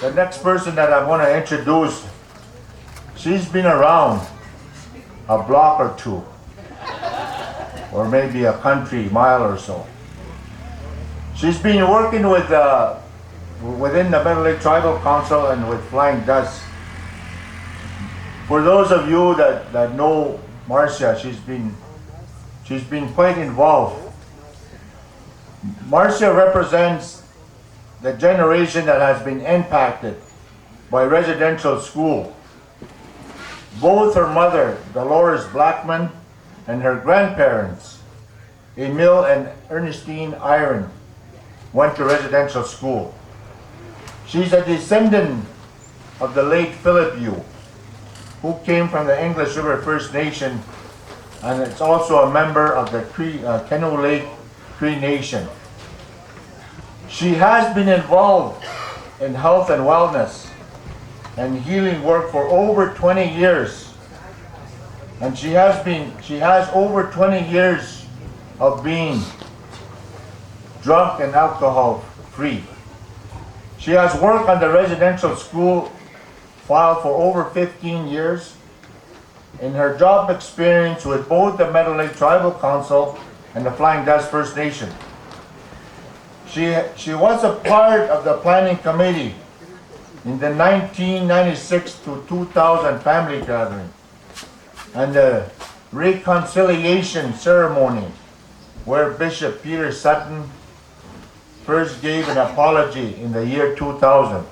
The next person that I want to introduce, she's been around a block or two, or maybe a country mile or so. She's been working with within the Middle Lake Tribal Council and with Flying Dust. For those of you that know Marcia, she's been quite involved. Marcia represents the generation that has been impacted by residential school. Both her mother, Dolores Blackman, and her grandparents, Emil and Ernestine Iron, went to residential school. She's a descendant of the late Philip Yu, who came from the English River First Nation, and it's also a member of the Canoe Lake Cree Nation. She has been involved in health and wellness and healing work for over 20 years. And she has over 20 years of being drug and alcohol free. She has worked on the residential school file for over 15 years. In her job experience with both the Middle Lake Tribal Council and the Flying Dust First Nation. She was a part of the planning committee in the 1996 to 2000 family gathering and the reconciliation ceremony where Bishop Peter Sutton first gave an apology in the year 2000.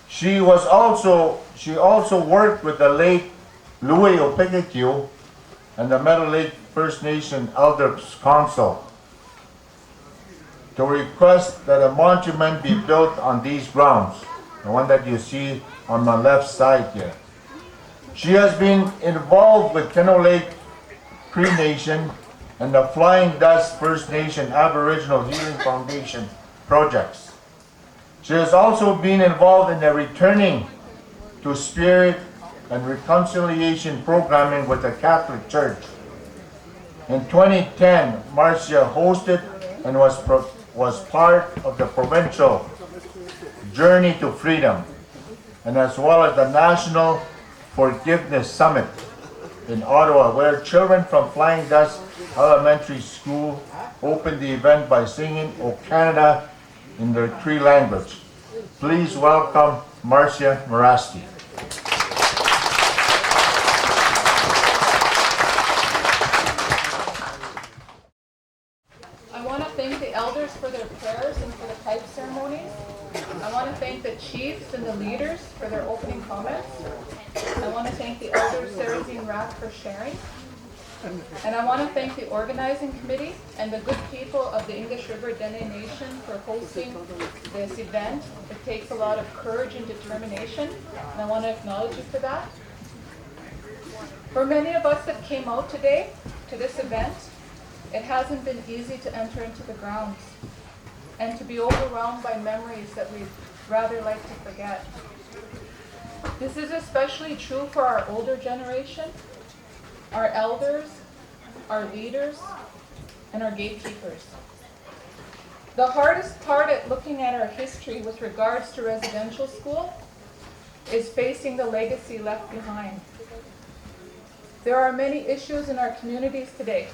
She also worked with the late Louis Opikikyu and the Middle Lake First Nation Elders Council to request that a monument be built on these grounds, the one that you see on my left side here. She has been involved with Canoe Lake Cree Nation and the Flying Dust First Nation Aboriginal Healing Foundation projects. She has also been involved in the Returning to Spirit and Reconciliation programming with the Catholic Church. In 2010, Marcia hosted and was part of the provincial Journey to Freedom, and as well as the National Forgiveness Summit in Ottawa, where children from Flying Dust Elementary School opened the event by singing "O Canada" in their Cree language. Please welcome Marcia Merasty. I want to thank the elders for their prayers and for the pipe ceremonies. I want to thank the chiefs and the leaders for their opening comments. I want to thank the elders Sarah Rath for sharing. And I want to thank the organizing committee and the good people of the English River Dene Nation for hosting this event. It takes a lot of courage and determination, and I want to acknowledge you for that. For many of us that came out today to this event, it hasn't been easy to enter into the grounds and to be overwhelmed by memories that we'd rather like to forget. This is especially true for our older generation, our elders, our leaders, and our gatekeepers. The hardest part at looking at our history with regards to residential school is facing the legacy left behind. There are many issues in our communities today.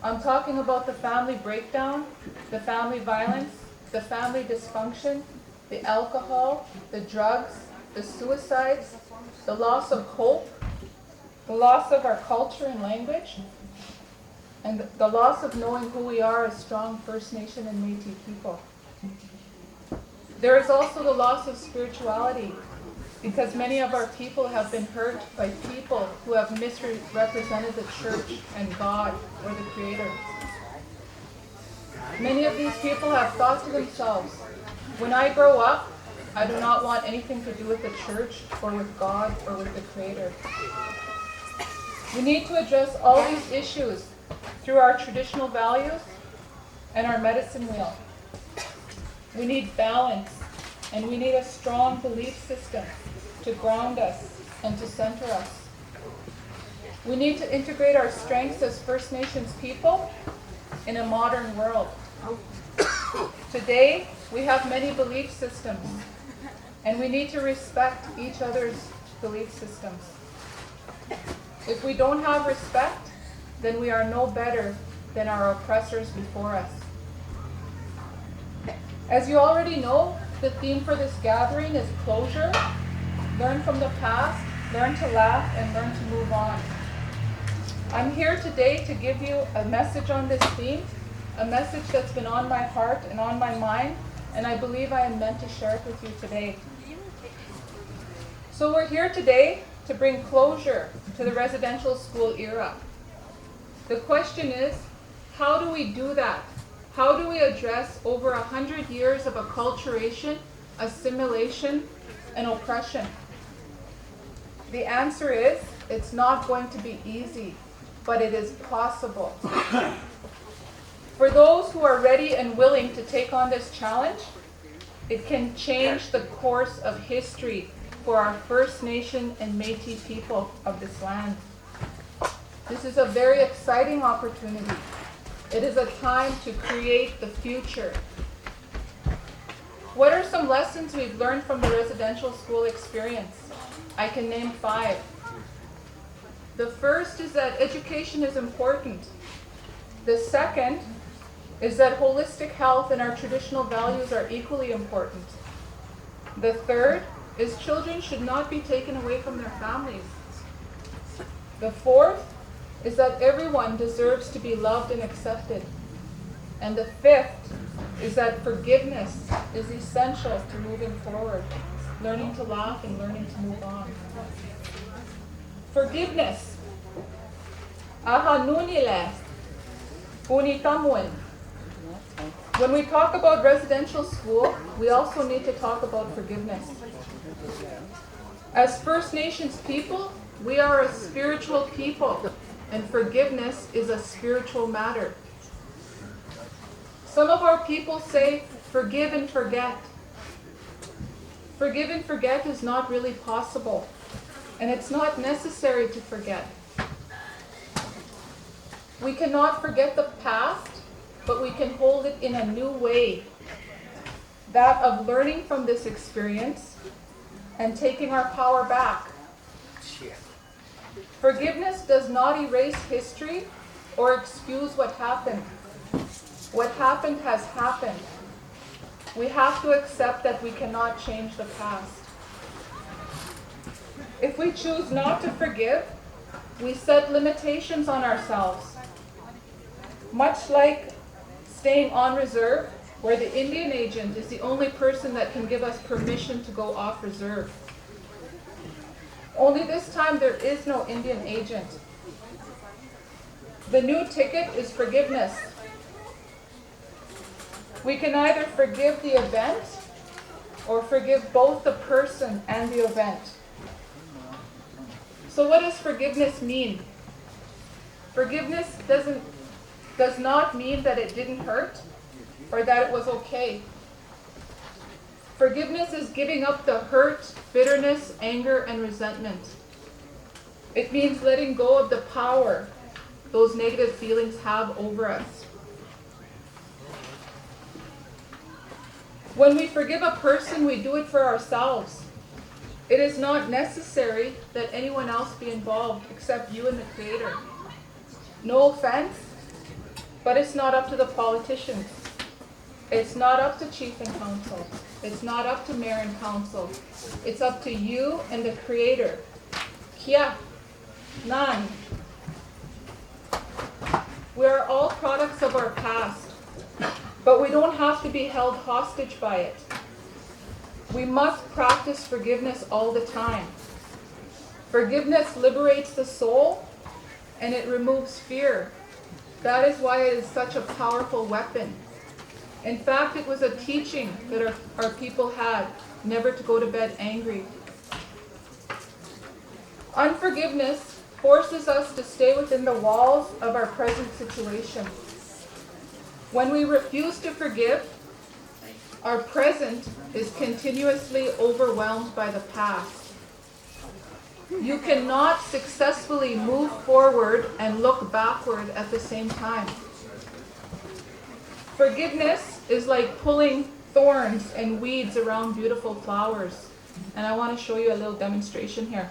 I'm talking about the family breakdown, the family violence, the family dysfunction, the alcohol, the drugs, the suicides, the loss of hope, the loss of our culture and language, and the loss of knowing who we are as strong First Nation and Métis people. There is also the loss of spirituality, because many of our people have been hurt by people who have misrepresented the church and God or the Creator. Many of these people have thought to themselves, when I grow up, I do not want anything to do with the church or with God or with the Creator. We need to address all these issues through our traditional values and our medicine wheel. We need balance, and we need a strong belief system to ground us and to center us. We need to integrate our strengths as First Nations people in a modern world. Today, We have many belief systems, and we need to respect each other's belief systems. If we don't have respect, then we are no better than our oppressors before us. As you already know, the theme for this gathering is closure. Learn from the past, learn to laugh, and learn to move on. I'm here today to give you a message on this theme, a message that's been on my heart and on my mind, and I believe I am meant to share it with you today. So we're here today to bring closure to the residential school era. The question is, how do we do that? How do we address over 100 years of acculturation, assimilation, and oppression? The answer is, it's not going to be easy, but it is possible. For those who are ready and willing to take on this challenge, it can change the course of history for our First Nation and Métis people of this land. This is a very exciting opportunity. It is a time to create the future. What are some lessons we've learned from the residential school experience? I can name 5. The first is that education is important. The second is that holistic health and our traditional values are equally important. The third is children should not be taken away from their families. The fourth is that everyone deserves to be loved and accepted. And the fifth is that forgiveness is essential to moving forward, learning to laugh and learning to move on. Forgiveness. Aha nunile, unitamuin. When we talk about residential school, we also need to talk about forgiveness. As First Nations people, we are a spiritual people, and forgiveness is a spiritual matter. Some of our people say, forgive and forget. Forgive and forget is not really possible, and it's not necessary to forget. We cannot forget the past, but we can hold it in a new way, that of learning from this experience and taking our power back. Forgiveness does not erase history or excuse what happened. What happened has happened. We have to accept that we cannot change the past. If we choose not to forgive, we set limitations on ourselves. Much like staying on reserve, where the Indian agent is the only person that can give us permission to go off reserve. Only this time there is no Indian agent. The new ticket is forgiveness. We can either forgive the event or forgive both the person and the event. So what does forgiveness mean? Forgiveness does not mean that it didn't hurt or that it was okay. Forgiveness is giving up the hurt, bitterness, anger, and resentment. It means letting go of the power those negative feelings have over us. When we forgive a person, we do it for ourselves. It is not necessary that anyone else be involved except you and the Creator. No offense, but it's not up to the politicians. It's not up to Chief and Council. It's not up to Mayor and Council. It's up to you and the Creator. Kia, Nan. We are all products of our past, but we don't have to be held hostage by it. We must practice forgiveness all the time. Forgiveness liberates the soul, and it removes fear. That is why it is such a powerful weapon. In fact, it was a teaching that our people had, never to go to bed angry. Unforgiveness forces us to stay within the walls of our present situation. When we refuse to forgive, our present is continuously overwhelmed by the past. You cannot successfully move forward and look backward at the same time. Forgiveness is like pulling thorns and weeds around beautiful flowers. And I want to show you a little demonstration here.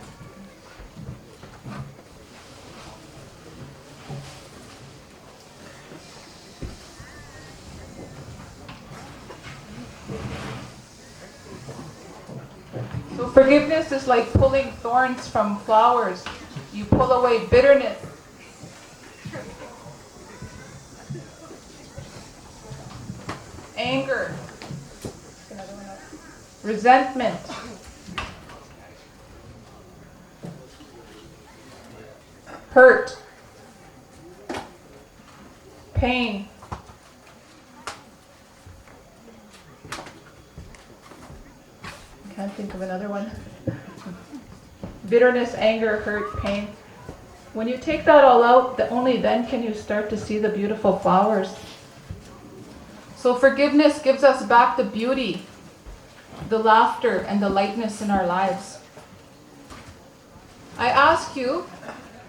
So forgiveness is like pulling thorns from flowers. You pull away bitterness, anger, resentment, hurt, pain, can't think of another one. Bitterness, anger, hurt, pain. When you take that all out, only then can you start to see the beautiful flowers. So forgiveness gives us back the beauty, the laughter, and the lightness in our lives. I ask you,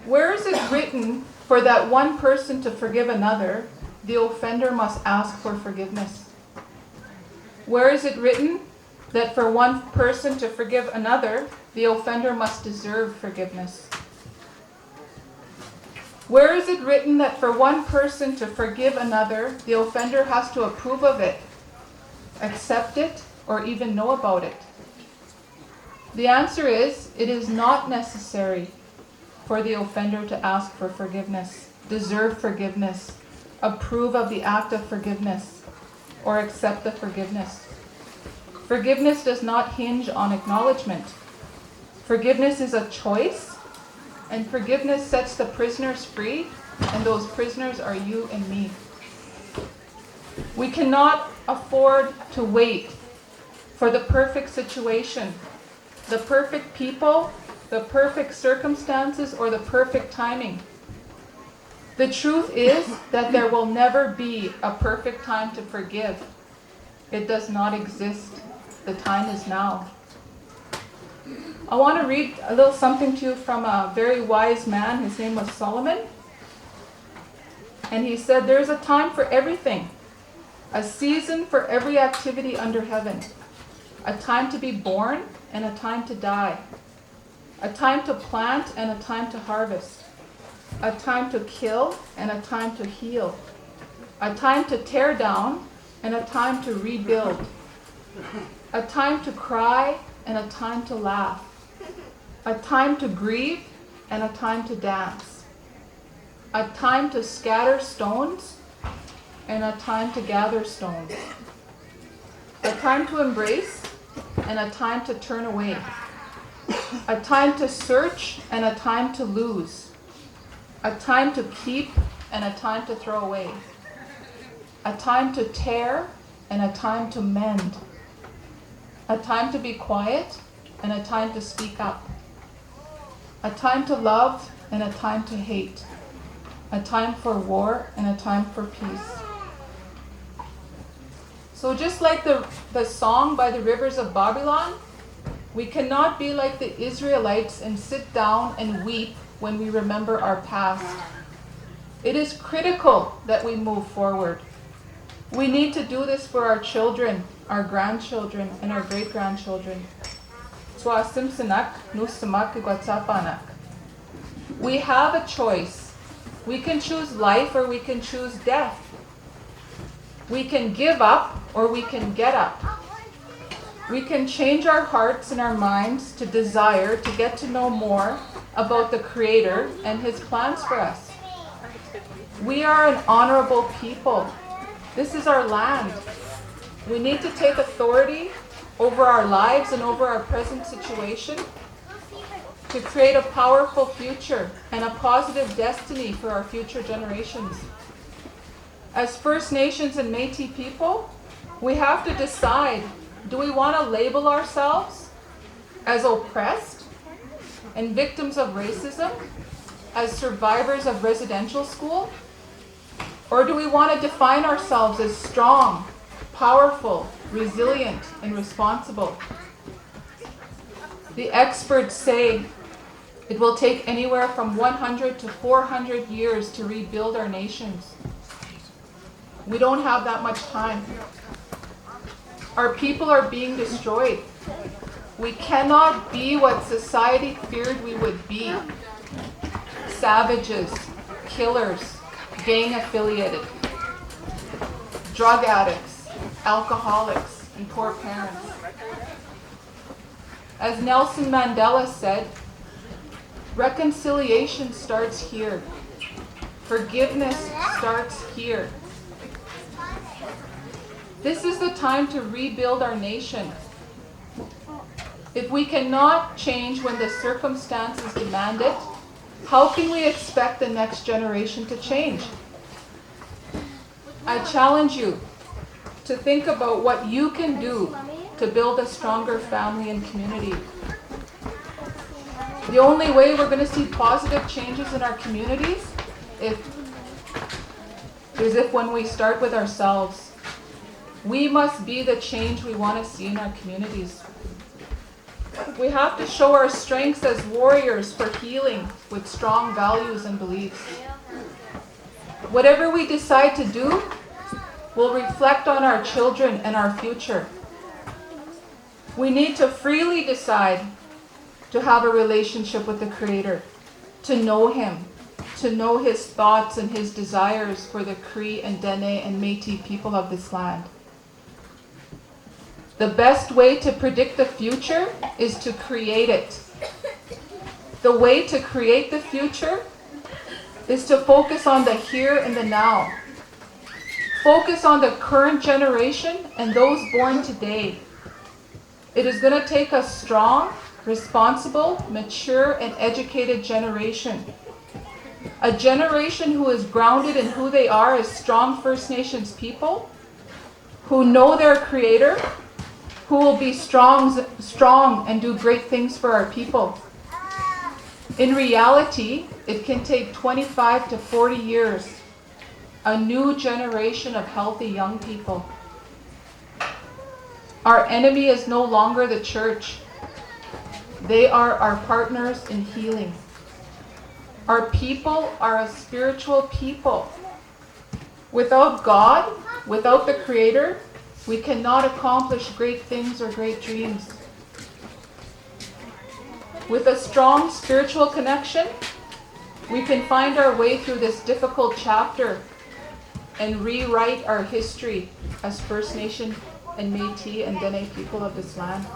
where is it written for that one person to forgive another, the offender must ask for forgiveness? Where is it written that for one person to forgive another, the offender must deserve forgiveness? Where is it written that for one person to forgive another, the offender has to approve of it, accept it, or even know about it? The answer is, it is not necessary for the offender to ask for forgiveness, deserve forgiveness, approve of the act of forgiveness, or accept the forgiveness. Forgiveness does not hinge on acknowledgement. Forgiveness is a choice, and forgiveness sets the prisoners free, and those prisoners are you and me. We cannot afford to wait for the perfect situation, the perfect people, the perfect circumstances, or the perfect timing. The truth is that there will never be a perfect time to forgive. It does not exist. The time is now. I want to read a little something to you from a very wise man. His name was Solomon. And he said, there's a time for everything, a season for every activity under heaven, a time to be born and a time to die, a time to plant and a time to harvest, a time to kill and a time to heal, a time to tear down and a time to rebuild, a time to cry and a time to laugh, a time to grieve and a time to dance, a time to scatter stones and a time to gather stones, a time to embrace and a time to turn away, a time to search and a time to lose, a time to keep and a time to throw away, a time to tear and a time to mend, a time to be quiet and a time to speak up, a time to love and a time to hate, a time for war and a time for peace. So just like the song by the rivers of Babylon, we cannot be like the Israelites and sit down and weep when we remember our past. It is critical that we move forward. We need to do this for our children, our grandchildren, and our great-grandchildren. We have a choice. We can choose life or we can choose death. We can give up or we can get up. We can change our hearts and our minds to desire to get to know more about the Creator and His plans for us. We are an honorable people. This is our land. We need to take authority over our lives and over our present situation to create a powerful future and a positive destiny for our future generations. As First Nations and Métis people, we have to decide, do we want to label ourselves as oppressed and victims of racism, as survivors of residential school? Or do we want to define ourselves as strong, powerful, resilient, and responsible? The experts say it will take anywhere from 100 to 400 years to rebuild our nations. We don't have that much time. Our people are being destroyed. We cannot be what society feared we would be. Savages, killers, gang affiliated, drug addicts, alcoholics, and poor parents. As Nelson Mandela said, reconciliation starts here. Forgiveness starts here. This is the time to rebuild our nation. If we cannot change when the circumstances demand it, how can we expect the next generation to change? I challenge you to think about what you can do to build a stronger family and community. The only way we're going to see positive changes in our communities is if when we start with ourselves. We must be the change we want to see in our communities. We have to show our strengths as warriors for healing with strong values and beliefs. Whatever we decide to do will reflect on our children and our future. We need to freely decide to have a relationship with the Creator, to know Him, to know His thoughts and His desires for the Cree and Dene and Métis people of this land. The best way to predict the future is to create it. The way to create the future is to focus on the here and the now. Focus on the current generation and those born today. It is going to take a strong, responsible, mature, and educated generation. A generation who is grounded in who they are as strong First Nations people, who know their Creator, who will be strong and do great things for our people. In reality, it can take 25 to 40 years, a new generation of healthy young people. Our enemy is no longer the church. They are our partners in healing. Our people are a spiritual people. Without God, without the Creator, we cannot accomplish great things or great dreams. With a strong spiritual connection, we can find our way through this difficult chapter and rewrite our history as First Nation and Métis and Dene people of this land.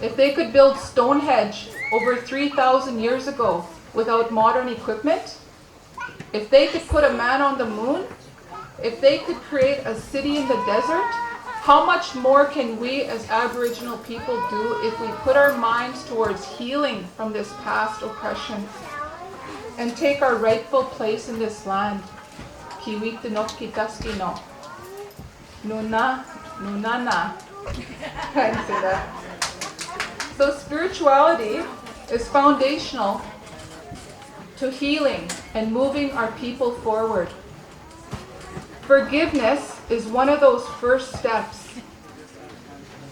If they could build Stonehenge over 3,000 years ago without modern equipment, if they could put a man on the moon, if they could create a city in the desert, how much more can we as Aboriginal people do if we put our minds towards healing from this past oppression and take our rightful place in this land? Kiwiktinokitaskino. Nuna, nunana. I can say that. So spirituality is foundational to healing and moving our people forward. Forgiveness is one of those first steps.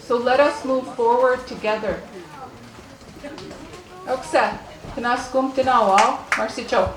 So let us move forward together. Oksa, tinaskum tinawal, Marcia.